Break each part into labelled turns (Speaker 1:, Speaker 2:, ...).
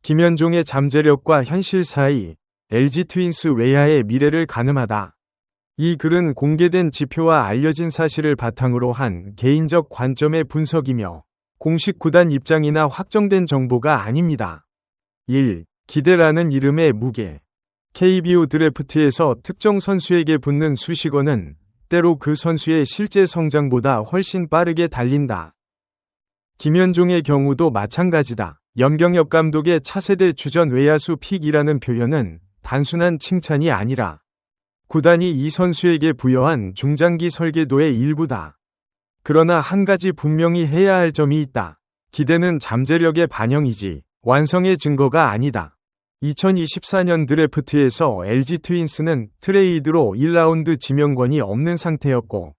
Speaker 1: 김현종의 잠재력과 현실 사이, LG 트윈스 외야의 미래를 가늠하다. 이 글은 공개된 지표와 알려진 사실을 바탕으로 한 개인적 관점의 분석이며 공식 구단 입장이나 확정된 정보가 아닙니다. 1. 기대라는 이름의 무게. KBO 드래프트에서 특정 선수에게 붙는 수식어는 때로 그 선수의 실제 성장보다 훨씬 빠르게 달린다. 김현종의 경우도 마찬가지다. 염경엽 감독의 차세대 주전 외야수 픽이라는 표현은 단순한 칭찬이 아니라 구단이 이 선수에게 부여한 중장기 설계도의 일부다. 그러나 한 가지 분명히 해야 할 점이 있다. 기대는 잠재력의 반영이지 완성의 증거가 아니다. 2024년 드래프트에서 LG 트윈스는 트레이드로 1라운드 지명권이 없는 상태였고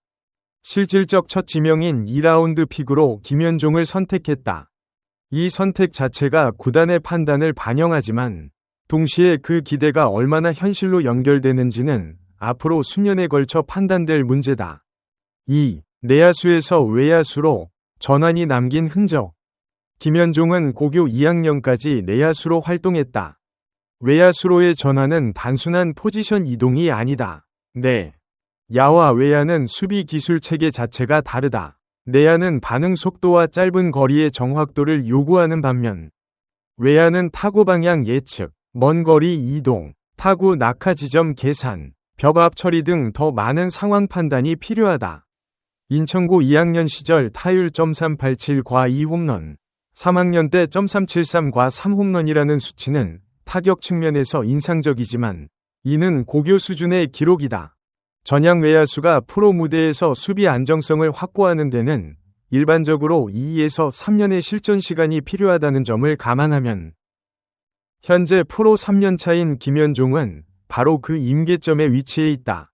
Speaker 1: 실질적 첫 지명인 2라운드 픽으로 김현종을 선택했다. 이 선택 자체가 구단의 판단을 반영하지만 동시에 그 기대가 얼마나 현실로 연결되는지는 앞으로 수년에 걸쳐 판단될 문제다. 2. 내야수에서 외야수로 전환이 남긴 흔적. 김현종은 고교 2학년까지 내야수로 활동했다. 외야수로의 전환은 단순한 포지션 이동이 아니다. 야와 외야는 수비 기술 체계 자체가 다르다. 내야는 반응 속도와 짧은 거리의 정확도를 요구하는 반면 외야는 타구 방향 예측, 먼 거리 이동, 타구 낙하 지점 계산, 벽 앞 처리 등 더 많은 상황 판단이 필요하다. 인천고 2학년 시절 타율 .387 과 2홈런, 3학년 때 .373 과 3홈런이라는 수치는 타격 측면에서 인상적이지만 이는 고교 수준의 기록이다. 전향 외야수가 프로 무대에서 수비 안정성을 확보하는 데는 일반적으로 2에서 3년의 실전 시간이 필요하다는 점을 감안하면 현재 프로 3년차인 김현종은 바로 그 임계점에 위치해 있다.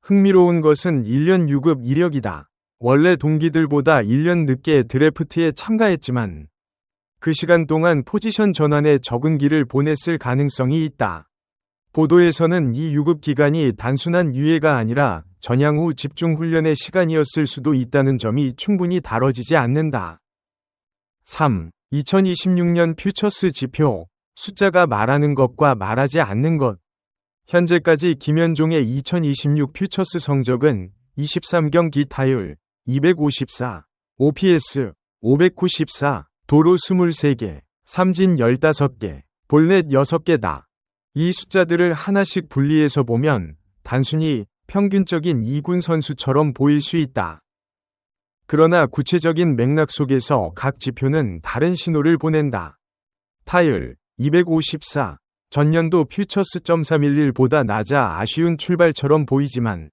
Speaker 1: 흥미로운 것은 1년 유급 이력이다. 원래 동기들보다 1년 늦게 드래프트에 참가했지만 그 시간 동안 포지션 전환에 적은 기를 보냈을 가능성이 있다. 보도에서는 이 유급 기간이 단순한 유예가 아니라 전향 후 집중 훈련의 시간이었을 수도 있다는 점이 충분히 다뤄지지 않는다. 3. 2026년 퓨처스 지표, 숫자가 말하는 것과 말하지 않는 것. 현재까지 김현종의 2026 퓨처스 성적은 23경기 타율 254, OPS 594, 도루 23개, 삼진 15개, 볼넷 6개다. 이 숫자들을 하나씩 분리해서 보면 단순히 평균적인 2군 선수처럼 보일 수 있다. 그러나 구체적인 맥락 속에서 각 지표는 다른 신호를 보낸다. 타율 254, 전년도 퓨처스 .311보다 낮아 아쉬운 출발처럼 보이지만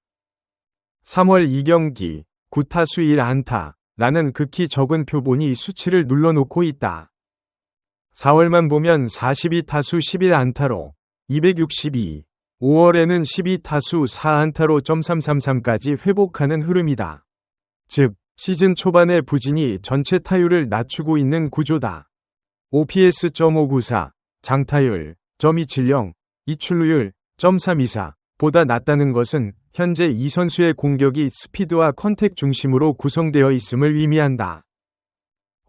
Speaker 1: 3월 2경기 9타수 1안타 라는 극히 적은 표본이 수치를 눌러놓고 있다. 4월만 보면 42타수 11안타로 262, 5월에는 12타수 4안타로 .333까지 회복하는 흐름이다. 즉, 시즌 초반의 부진이 전체 타율을 낮추고 있는 구조다. OPS .594, 장타율 .270, 이출루율 .324 보다 낮다는 것은 현재 이 선수의 공격이 스피드와 컨택 중심으로 구성되어 있음을 의미한다.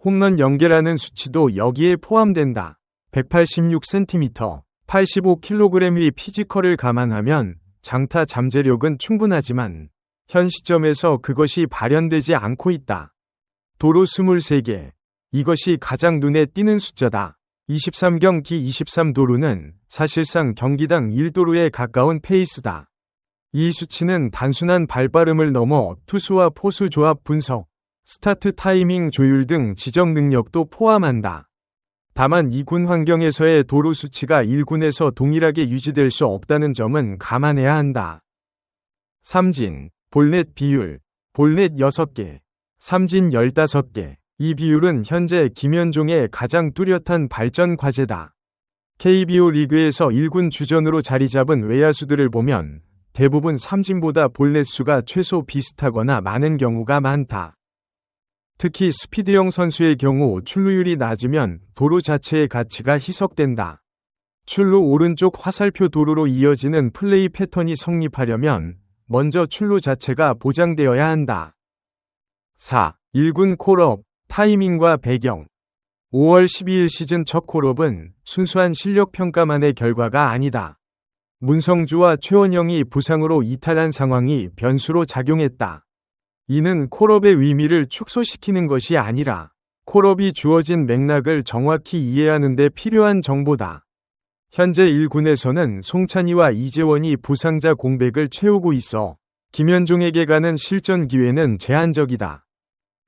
Speaker 1: 홈런 연계라는 수치도 여기에 포함된다. 186cm, 85kg의 피지컬을 감안하면 장타 잠재력은 충분하지만 현 시점에서 그것이 발현되지 않고 있다. 도루 23개. 이것이 가장 눈에 띄는 숫자다. 23경기 23도루는 사실상 경기당 1도루에 가까운 페이스다. 이 수치는 단순한 발빠름을 넘어 투수와 포수 조합 분석, 스타트 타이밍 조율 등 지적 능력도 포함한다. 다만 2군 환경에서의 도루 수치가 1군에서 동일하게 유지될 수 없다는 점은 감안해야 한다. 삼진, 볼넷 비율, 볼넷 6개, 삼진 15개. 이 비율은 현재 김현종의 가장 뚜렷한 발전 과제다. KBO 리그에서 1군 주전으로 자리 잡은 외야수들을 보면 대부분 삼진보다 볼넷 수가 최소 비슷하거나 많은 경우가 많다. 특히 스피드형 선수의 경우 출루율이 낮으면 도루 자체의 가치가 희석된다. 출루 오른쪽 화살표 도루로 이어지는 플레이 패턴이 성립하려면 먼저 출루 자체가 보장되어야 한다. 4. 1군 콜업, 타이밍과 배경. 5월 12일 시즌 첫 콜업은 순수한 실력 평가만의 결과가 아니다. 문성주와 최원영이 부상으로 이탈한 상황이 변수로 작용했다. 이는 콜업의 의미를 축소시키는 것이 아니라 콜업이 주어진 맥락을 정확히 이해하는 데 필요한 정보다. 현재 1군에서는 송찬희와 이재원이 부상자 공백을 채우고 있어 김현종에게 가는 실전 기회는 제한적이다.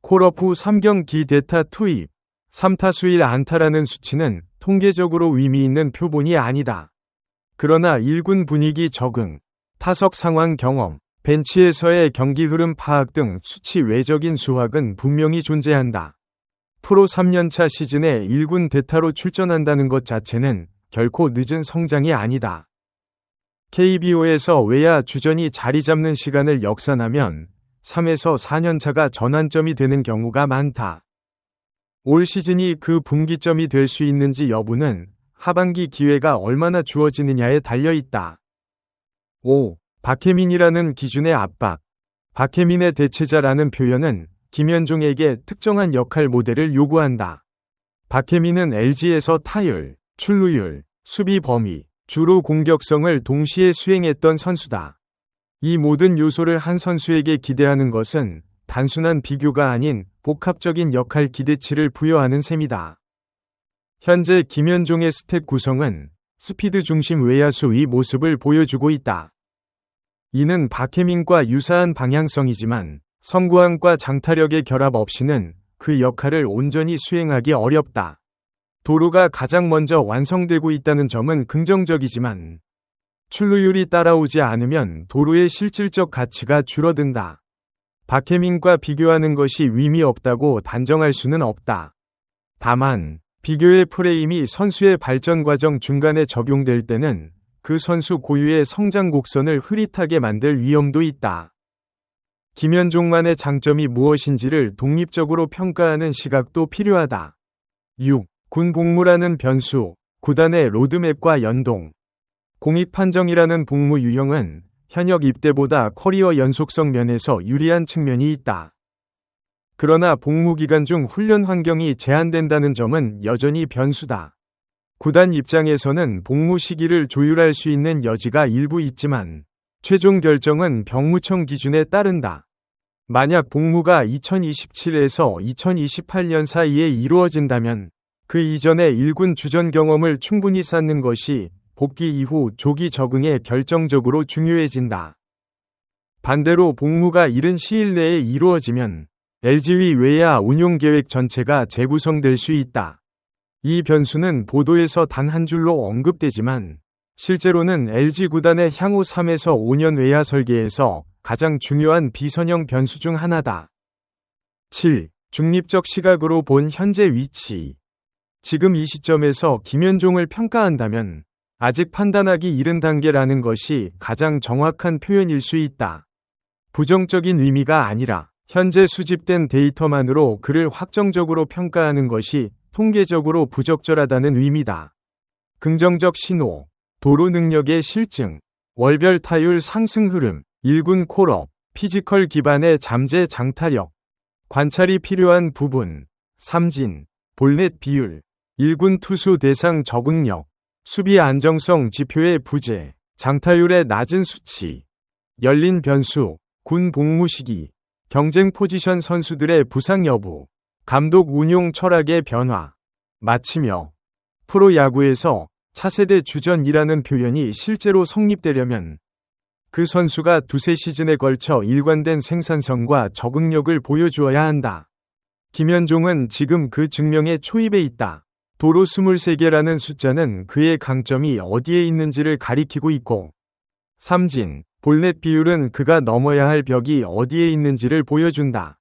Speaker 1: 콜업 후 3경기 대타 투입, 3타수 1안타라는 수치는 통계적으로 의미 있는 표본이 아니다. 그러나 1군 분위기 적응, 타석 상황 경험, 벤치에서의 경기 흐름 파악 등 수치 외적인 수확은 분명히 존재한다. 프로 3년차 시즌에 1군 대타로 출전한다는 것 자체는 결코 늦은 성장이 아니다. KBO에서 외야 주전이 자리 잡는 시간을 역산하면 3에서 4년차가 전환점이 되는 경우가 많다. 올 시즌이 그 분기점이 될 수 있는지 여부는 하반기 기회가 얼마나 주어지느냐에 달려있다. 5. 박혜민이라는 기준의 압박. 박혜민의 대체자라는 표현은 김현종에게 특정한 역할 모델을 요구한다. 박혜민은 LG에서 타율, 출루율, 수비 범위, 주로 공격성을 동시에 수행했던 선수다. 이 모든 요소를 한 선수에게 기대하는 것은 단순한 비교가 아닌 복합적인 역할 기대치를 부여하는 셈이다. 현재 김현종의 스탯 구성은 스피드 중심 외야수의 모습을 보여주고 있다. 이는 박혜민과 유사한 방향성이지만 성구안과 장타력의 결합 없이는 그 역할을 온전히 수행하기 어렵다. 도루가 가장 먼저 완성되고 있다는 점은 긍정적이지만 출루율이 따라오지 않으면 도루의 실질적 가치가 줄어든다. 박혜민과 비교하는 것이 의미 없다고 단정할 수는 없다. 다만 비교의 프레임이 선수의 발전 과정 중간에 적용될 때는 그 선수 고유의 성장 곡선을 흐릿하게 만들 위험도 있다. 김현종만의 장점이 무엇인지를 독립적으로 평가하는 시각도 필요하다. 6. 군 복무라는 변수, 구단의 로드맵과 연동. 공익 판정이라는 복무 유형은 현역 입대보다 커리어 연속성 면에서 유리한 측면이 있다. 그러나 복무 기간 중 훈련 환경이 제한된다는 점은 여전히 변수다. 구단 입장에서는 복무 시기를 조율할 수 있는 여지가 일부 있지만 최종 결정은 병무청 기준에 따른다. 만약 복무가 2027에서 2028년 사이에 이루어진다면 그 이전에 1군 주전 경험을 충분히 쌓는 것이 복귀 이후 조기 적응에 결정적으로 중요해진다. 반대로 복무가 이른 시일 내에 이루어지면 LG의 외야 운용 계획 전체가 재구성될 수 있다. 이 변수는 보도에서 단 한 줄로 언급되지만 실제로는 LG 구단의 향후 3에서 5년 외야 설계에서 가장 중요한 비선형 변수 중 하나다. 7. 중립적 시각으로 본 현재 위치. 지금 이 시점에서 김현종을 평가한다면 아직 판단하기 이른 단계라는 것이 가장 정확한 표현일 수 있다. 부정적인 의미가 아니라 현재 수집된 데이터만으로 그를 확정적으로 평가하는 것이 통계적으로 부적절하다는 의미다. 긍정적 신호, 도루 능력의 실증, 월별 타율 상승 흐름, 1군 콜업, 피지컬 기반의 잠재 장타력, 관찰이 필요한 부분, 삼진, 볼넷 비율, 1군 투수 대상 적응력, 수비 안정성 지표의 부재, 장타율의 낮은 수치, 열린 변수, 군 복무 시기, 경쟁 포지션 선수들의 부상 여부, 감독 운용 철학의 변화, 마치며 프로야구에서 차세대 주전이라는 표현이 실제로 성립되려면 그 선수가 두세 시즌에 걸쳐 일관된 생산성과 적응력을 보여주어야 한다. 김현종은 지금 그 증명의 초입에 있다. 도루 23개라는 숫자는 그의 강점이 어디에 있는지를 가리키고 있고 삼진, 볼넷 비율은 그가 넘어야 할 벽이 어디에 있는지를 보여준다.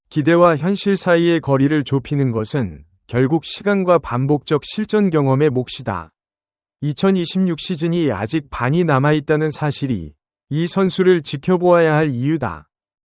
Speaker 1: 기대와 현실 사이의 거리를 좁히는 것은 결국 시간과 반복적 실전 경험의 몫이다. 2026 시즌이 아직 반이 남아있다는 사실이 이 선수를 지켜보아야 할 이유다.